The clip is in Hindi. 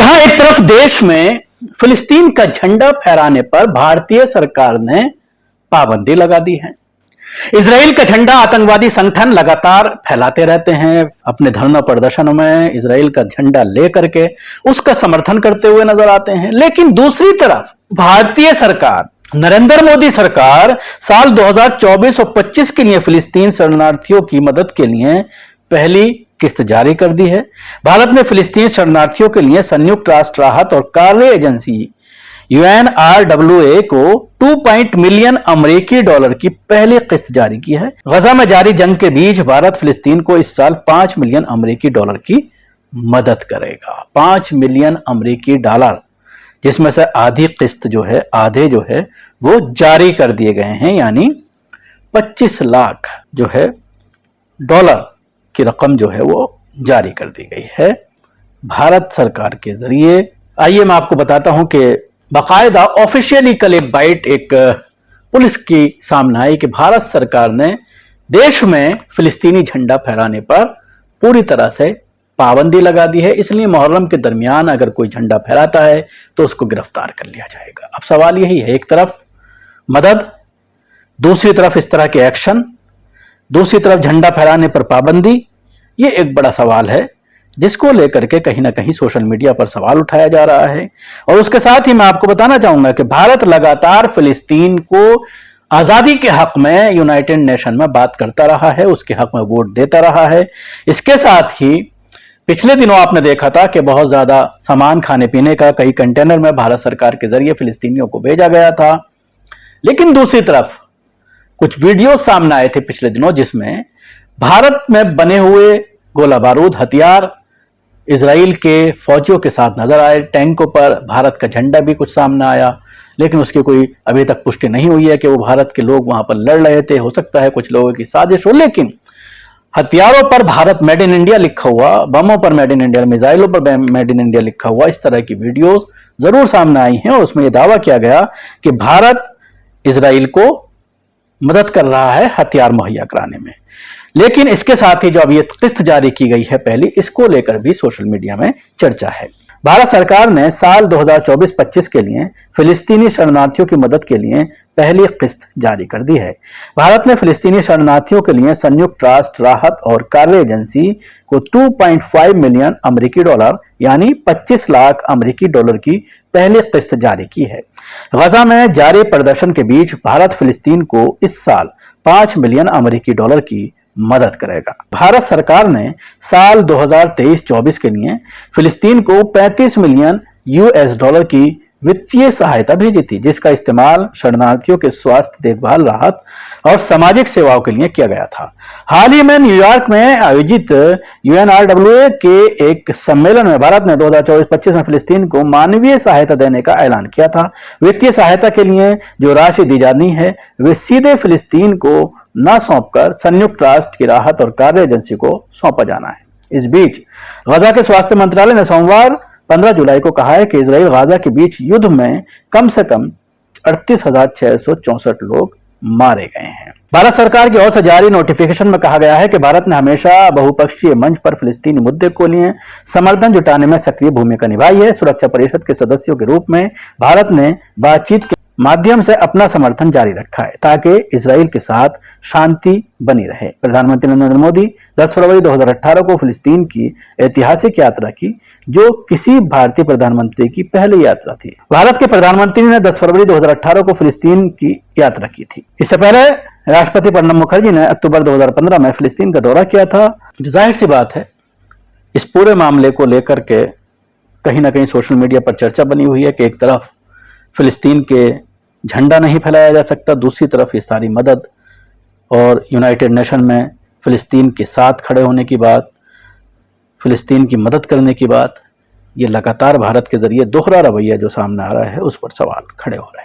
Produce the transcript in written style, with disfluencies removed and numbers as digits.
जहां एक तरफ देश में फिलिस्तीन का झंडा फहराने पर भारतीय सरकार ने पाबंदी लगा दी है। इजराइल का झंडा आतंकवादी संगठन लगातार फैलाते रहते हैं, अपने धरना प्रदर्शनों में इजराइल का झंडा लेकर के उसका समर्थन करते हुए नजर आते हैं। लेकिन दूसरी तरफ भारतीय सरकार, नरेंद्र मोदी सरकार साल 2024 और 25 के लिए फिलिस्तीन शरणार्थियों की मदद के लिए पहली किस्त जारी कर दी है। भारत ने फिलिस्तीन शरणार्थियों के लिए संयुक्त राष्ट्र राहत और कार्य एजेंसी UNRWA को 2 मिलियन अमेरिकी डॉलर की पहली किस्त जारी की है। गजा में जारी जंग के बीच भारत फिलिस्तीन को इस साल 5 मिलियन अमेरिकी डॉलर की मदद करेगा। 5 मिलियन अमेरिकी डॉलर, जिसमें से आधी किस्त आधे वो जारी कर दिए गए हैं, यानी 25 लाख डॉलर की रकम वो जारी कर दी गई है भारत सरकार के जरिए। आइए मैं आपको बताता हूं कि बाकायदा ऑफिशियली कल एक बाइट एक पुलिस की सामने आई कि भारत सरकार ने देश में फिलिस्तीनी झंडा फहराने पर पूरी तरह से पाबंदी लगा दी है। इसलिए मुहर्रम के दरमियान अगर कोई झंडा फहराता है तो उसको गिरफ्तार कर लिया जाएगा। अब सवाल यही है, एक तरफ मदद, दूसरी तरफ इस तरह के एक्शन, दूसरी तरफ झंडा फहराने पर पाबंदी। ये एक बड़ा सवाल है जिसको लेकर के कहीं ना कहीं सोशल मीडिया पर सवाल उठाया जा रहा है। और उसके साथ ही मैं आपको बताना चाहूंगा कि भारत लगातार फिलिस्तीन को आजादी के हक में यूनाइटेड नेशन में बात करता रहा है, उसके हक में वोट देता रहा है। इसके साथ ही पिछले दिनों आपने देखा था कि बहुत ज्यादा सामान खाने पीने का कई कंटेनर में भारत सरकार के जरिए फिलिस्तीनियों को भेजा गया था। लेकिन दूसरी तरफ कुछ वीडियो सामने आए थे पिछले दिनों जिसमें भारत में बने हुए गोला बारूद हथियार इजराइल के फौजियों के साथ नजर आए। टैंकों पर भारत का झंडा भी कुछ सामने आया, लेकिन उसकी कोई अभी तक पुष्टि नहीं हुई है कि वो भारत के लोग वहां पर लड़ रहे थे। हो सकता है कुछ लोगों की साजिश हो, लेकिन हथियारों पर भारत मेड इन इंडिया लिखा हुआ, बमों पर मेड इन इंडिया, मिसाइलों पर मेड इन इंडिया लिखा हुआ, इस तरह की वीडियो जरूर सामने आई हैं। और उसमें यह दावा किया गया कि भारत इजराइल को मदद कर रहा है हथियार मुहैया कराने में। लेकिन इसके साथ ही जो अब ये किस्त जारी की गई है पहली, इसको लेकर भी सोशल मीडिया में चर्चा है। भारत सरकार ने साल 2024-25 के लिए फिलिस्तीनी शरणार्थियों की मदद के लिए पहली किस्त जारी कर दी है। भारत ने फिलिस्तीनी शरणार्थियों के लिए संयुक्त राष्ट्र राहत और कार्य एजेंसी को 2.5 मिलियन अमेरिकी डॉलर यानी 25 लाख अमेरिकी डॉलर की पहली किस्त जारी की है। गजा में जारी प्रदर्शन के बीच भारत फिलिस्तीन को इस साल 5 मिलियन अमेरिकी डॉलर की मदद करेगा। भारत सरकार ने साल 2023-24 के लिए फिलिस्तीन को 35 मिलियन US डॉलर की वित्तीय सहायता भेजी थी, जिसका इस्तेमाल शरणार्थियों के स्वास्थ्य देखभाल, राहत और सामाजिक सेवाओं के लिए किया गया था। हाल ही में न्यूयॉर्क में आयोजित UNRWA के एक सम्मेलन में भारत ने 2024-25 में फिलिस्तीन को मानवीय सहायता देने का ऐलान किया था। वित्तीय सहायता के लिए जो राशि दी जानी है वे सीधे फिलिस्तीन को न सौंपकर संयुक्त राष्ट्र की राहत और कार्य एजेंसी को सौंपा जाना है। इस बीच गजा के स्वास्थ्य मंत्रालय ने सोमवार 15 जुलाई को कहा है कि इजराइल गाजा के बीच युद्ध में कम से कम 38,664 लोग मारे गए हैं। भारत सरकार की ओर से जारी नोटिफिकेशन में कहा गया है कि भारत ने हमेशा बहुपक्षीय मंच पर फिलिस्तीनी मुद्दे को लिए समर्थन जुटाने में सक्रिय भूमिका निभाई है। सुरक्षा परिषद के सदस्यों के रूप में भारत ने बातचीत के माध्यम से अपना समर्थन जारी रखा है ताकि इजराइल के साथ शांति बनी रहे। प्रधानमंत्री नरेंद्र मोदी 10 फरवरी 2018 को फिलिस्तीन की ऐतिहासिक यात्रा की, जो किसी भारतीय प्रधानमंत्री की पहली यात्रा थी। भारत के प्रधानमंत्री ने 10 फरवरी 2018 को फिलिस्तीन की यात्रा की थी। इससे पहले राष्ट्रपति प्रणब मुखर्जी ने अक्टूबर 2015 में फिलिस्तीन का दौरा किया था। जाहिर सी बात है, इस पूरे मामले को लेकर के कहीं ना कहीं सोशल मीडिया पर चर्चा बनी हुई है कि एक तरफ फिलिस्तीन के झंडा नहीं फैलाया जा सकता, दूसरी तरफ ये सारी मदद और यूनाइटेड नेशन में फिलिस्तीन के साथ खड़े होने की बात, फिलिस्तीन की मदद करने की बात, ये लगातार भारत के जरिए दोहरा रवैया जो सामने आ रहा है उस पर सवाल खड़े हो रहे हैं।